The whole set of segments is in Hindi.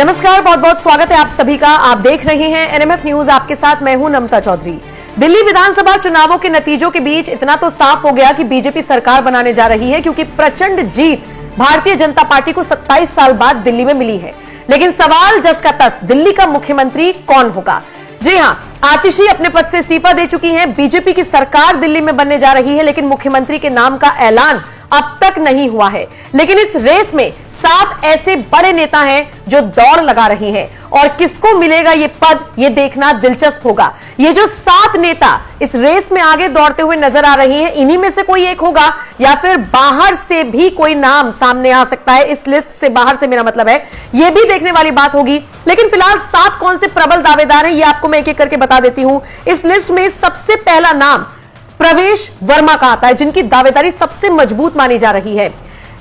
नमस्कार, बहुत बहुत स्वागत है आप सभी का। आप देख रहे हैं एनएमएफ न्यूज, आपके साथ मैं हूं नमता चौधरी। दिल्ली विधानसभा चुनावों के नतीजों के बीच इतना तो साफ हो गया कि बीजेपी सरकार बनाने जा रही है, क्योंकि प्रचंड जीत भारतीय जनता पार्टी को 27 साल बाद दिल्ली में मिली है। लेकिन सवाल जस का तस, दिल्ली का मुख्यमंत्री कौन होगा? जी हां, आतिशी अपने पद से इस्तीफा दे चुकी हैं। बीजेपी की सरकार दिल्ली में बनने जा रही है, लेकिन मुख्यमंत्री के नाम का ऐलान अब तक नहीं हुआ है। लेकिन इस रेस में 7 ऐसे बड़े नेता हैं जो दौड़ लगा रहे हैं, और किसको मिलेगा ये पद, ये देखना दिलचस्प होगा। ये जो 7 नेता इस रेस में आगे दौड़ते हुए नजर आ रही हैं, इन्हीं में से कोई एक होगा या फिर बाहर से भी कोई नाम सामने आ सकता है। इस लिस्ट से बाहर से मेरा मतलब है, ये भी देखने वाली बात होगी। लेकिन फिलहाल 7 कौन से प्रबल दावेदार हैं, ये आपको मैं एक एक करके बता देती हूं। इस लिस्ट में सबसे पहला नाम प्रवेश वर्मा का आता है, जिनकी दावेदारी सबसे मजबूत मानी जा रही है।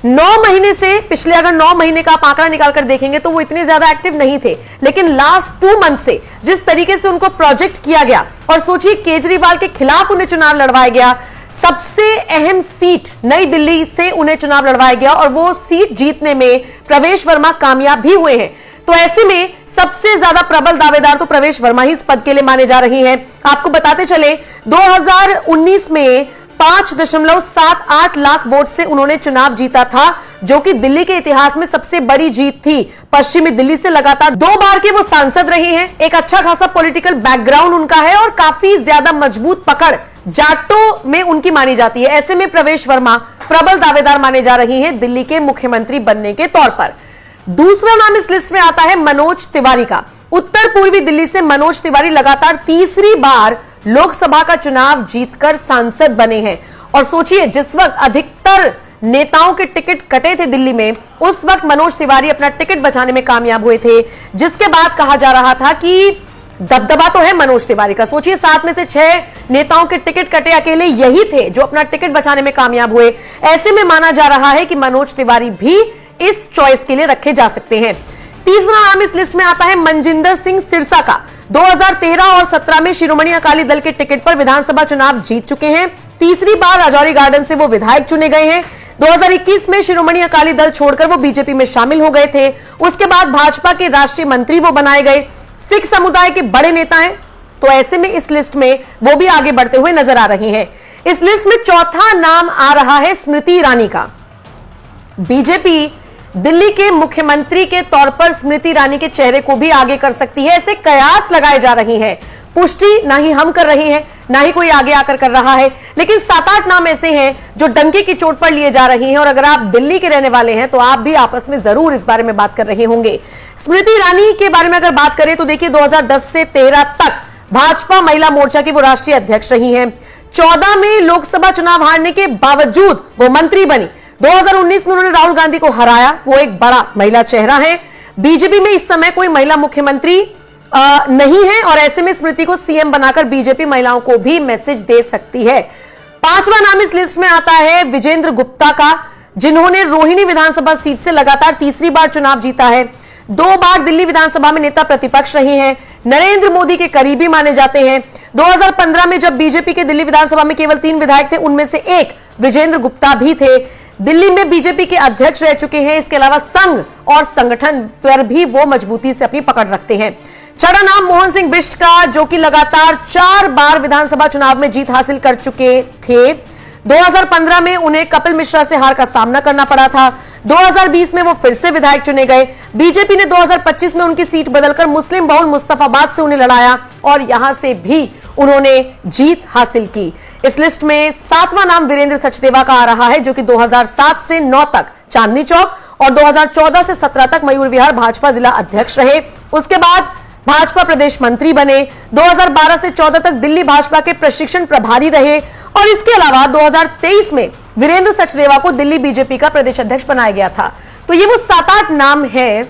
9 महीने से, पिछले अगर 9 महीने का आप आंकड़ा निकालकर देखेंगे तो वो इतने ज्यादा एक्टिव नहीं थे, लेकिन लास्ट 2 मंथ से जिस तरीके से उनको प्रोजेक्ट किया गया, और सोचिए केजरीवाल के खिलाफ उन्हें चुनाव लड़वाया गया, सबसे अहम सीट नई दिल्ली से उन्हें चुनाव लड़वाया गया, और वो सीट जीतने में प्रवेश वर्मा कामयाब भी हुए हैं। तो ऐसे में सबसे ज्यादा प्रबल दावेदार तो प्रवेश वर्मा ही इस पद के लिए माने जा रही हैं। आपको बताते चले, 2019 में 5.78 लाख वोट से उन्होंने चुनाव जीता था, जो कि दिल्ली के इतिहास में सबसे बड़ी जीत थी। पश्चिमी दिल्ली से लगातार 2 बार के वो सांसद रहे हैं। एक अच्छा खासा पॉलिटिकल बैकग्राउंड उनका है, और काफी ज्यादा मजबूत पकड़ जाटों में उनकी मानी जाती है। ऐसे में प्रवेश वर्मा प्रबल दावेदार माने जा रही हैं दिल्ली के मुख्यमंत्री बनने के तौर पर। दूसरा नाम इस लिस्ट में आता है मनोज तिवारी का। उत्तर पूर्वी दिल्ली से मनोज तिवारी लगातार तीसरी बार लोकसभा का चुनाव जीतकर सांसद बने हैं। और सोचिए, जिस वक्त अधिकतर नेताओं के टिकट कटे थे दिल्ली में, उस वक्त मनोज तिवारी अपना टिकट बचाने में कामयाब हुए थे, जिसके बाद कहा जा रहा था कि दबदबा तो है मनोज तिवारी का। सोचिए, 7 में से 6 नेताओं के टिकट कटे, अकेले यही थे जो अपना टिकट बचाने में कामयाब हुए। ऐसे में माना जा रहा है कि मनोज तिवारी भी इस चॉइस के लिए रखे जा सकते हैं। तीसरा नाम इस लिस्ट में आता है मनजिंदर सिंह सिरसा का। 2013 और 17 में शिरोमणि अकाली दल के टिकट पर विधानसभा चुनाव जीत चुके हैं। तीसरी बार राजौरी गार्डन से वो विधायक चुने गए हैं। 2021 में शिरोमणि अकाली दल छोड़कर वो बीजेपी में शामिल हो गए थे। उसके बाद भाजपा के राष्ट्रीय मंत्री वो बनाए गए। सिख समुदाय के बड़े नेता हैं, तो ऐसे में इस लिस्ट में वो भी आगे बढ़ते हुए नजर आ रही हैं। इस लिस्ट में चौथा नाम आ रहा है स्मृति ईरानी का। बीजेपी दिल्ली के मुख्यमंत्री के तौर पर स्मृति ईरानी के चेहरे को भी आगे कर सकती है, ऐसे कयास लगाए जा रही हैं। पुष्टि ना ही हम कर रहे हैं, ना ही कोई आगे आकर कर रहा है, लेकिन 7-8 नाम ऐसे हैं जो डंके की चोट पर लिए जा रही हैं। और अगर आप दिल्ली के रहने वाले हैं तो आप भी आपस में जरूर इस बारे में बात कर रहे होंगे। स्मृति ईरानी के बारे में अगर बात करें तो देखिए, 2010 से 13 तक भाजपा महिला मोर्चा की वो राष्ट्रीय अध्यक्ष रही हैं। 14 में लोकसभा चुनाव हारने के बावजूद वो मंत्री बनी। 2019 में उन्होंने राहुल गांधी को हराया। वो एक बड़ा महिला चेहरा है। बीजेपी में इस समय कोई महिला मुख्यमंत्री नहीं है, और ऐसे में स्मृति को सीएम बनाकर बीजेपी महिलाओं को भी मैसेज दे सकती है। 5वां नाम इस लिस्ट में आता है विजेंद्र गुप्ता का, जिन्होंने रोहिणी विधानसभा सीट से लगातार तीसरी बार चुनाव जीता है। 2 बार दिल्ली विधानसभा में नेता प्रतिपक्ष रहे हैं। नरेंद्र मोदी के करीबी माने जाते हैं। 2015 में जब बीजेपी के दिल्ली विधानसभा में केवल 3 विधायक थे, उनमें से एक विजेंद्र गुप्ता भी थे। दिल्ली में बीजेपी के अध्यक्ष रह चुके हैं। इसके अलावा संघ और संगठन पर भी वो मजबूती से अपनी पकड़ रखते हैं। 6वां नाम मोहन सिंह बिष्ट का, जो कि लगातार 4 बार विधानसभा चुनाव में जीत हासिल कर चुके थे। 2015 में उन्हें कपिल मिश्रा से हार का सामना करना पड़ा था। 2020 में वो फिर से विधायक चुने गए। बीजेपी ने 2025 में उनकी सीट बदलकर मुस्लिम बहुल मुस्तफाबाद से उन्हें लड़ाया, और यहां से भी उन्होंने जीत हासिल की। इस लिस्ट में 7वां नाम वीरेंद्र सचदेवा का आ रहा है, जो कि 2007 से 9 तक चांदनी चौक और 2014 से 17 तक मयूर विहार भाजपा जिला अध्यक्ष रहे। उसके बाद भाजपा प्रदेश मंत्री बने। 2012 से 14 तक दिल्ली भाजपा के प्रशिक्षण प्रभारी रहे, और इसके अलावा 2023 में वीरेंद्र सचदेवा को दिल्ली बीजेपी का प्रदेश अध्यक्ष बनाया गया था। तो ये वो 7-8 नाम हैं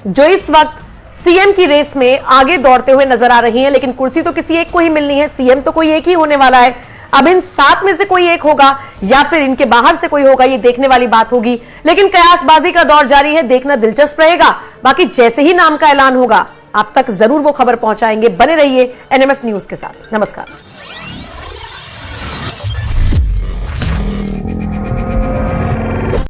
जो इस वक्त सीएम की रेस में आगे दौड़ते हुए नजर आ रही हैं। लेकिन कुर्सी तो किसी एक को ही मिलनी है, सीएम तो कोई एक ही होने वाला है। अब इन 7 में से कोई एक होगा या फिर इनके बाहर से कोई होगा, ये देखने वाली बात होगी। लेकिन कयासबाजी का दौर जारी है, देखना दिलचस्प रहेगा। बाकी जैसे ही नाम का ऐलान होगा, आप तक जरूर वो खबर पहुंचाएंगे। बने रहिए एनएमएफ न्यूज के साथ। नमस्कार।